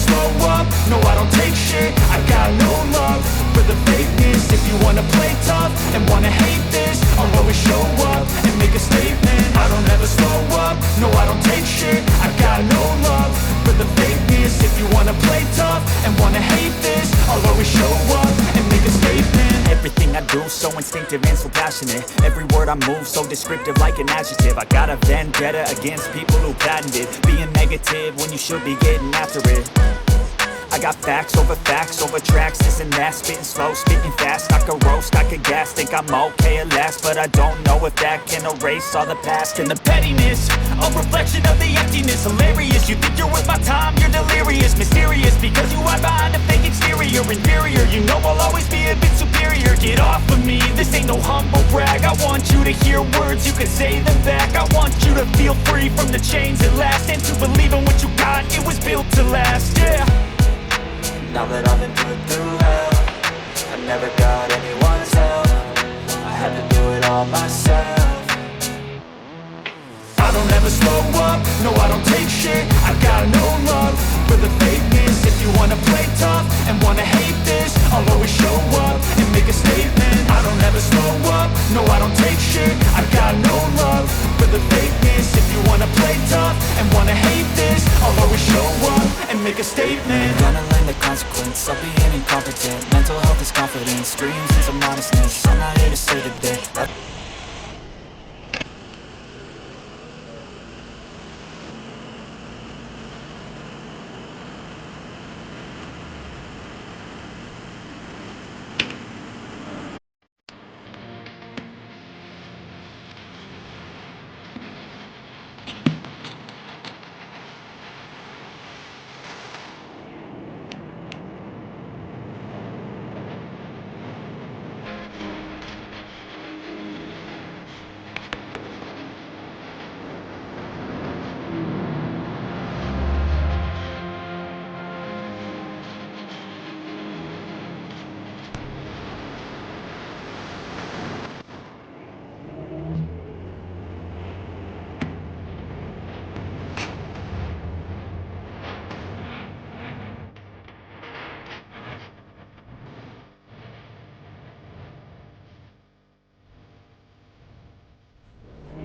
slow up, no I don't take shit. I got no love for the fakeness. If you wanna play tough and wanna hate this, I'll always show up and make a statement. I don't ever slow up, no I don't take shit. I got no love for the fakeness. If you wanna play tough and wanna hate this, I'll always show up and make a statement. Everything I do so instinctive and so passionate. Every word I move so descriptive like an adjective. I got a vendetta against people who patented being negative when you should be getting after it. I got facts over tracks, this and that. Spitting slow, spitting fast, I could roast, I could gas. Think I'm okay at last, but I don't know if that can erase all the past. And the pettiness, a reflection of the emptiness. Hilarious, you think you're worth my time, you're delirious. Mysterious, because you hide behind a fake exterior. Inferior, you know I'll always be a bit superior. Get off of me, this ain't no humble brag. I want you to hear words, you can say them back. I want you to feel free from the chains at last, and to believe in what you got, it was built to last, yeah. Now that I've been put through hell, I never got anyone's help. I had to do it all myself. I don't ever slow up, no I don't take shit. I got no love for the fakeness. If you wanna play tough and wanna hate this, I'll always show up and make a statement. I don't ever slow up, no I don't take shit. I got no love for the fakeness. If you wanna play tough and wanna hate this, I'll always show up and make a statement. Gonna learn the consequence of being incompetent. Mental health is confidence, dreams and some honestness. I'm not here to say today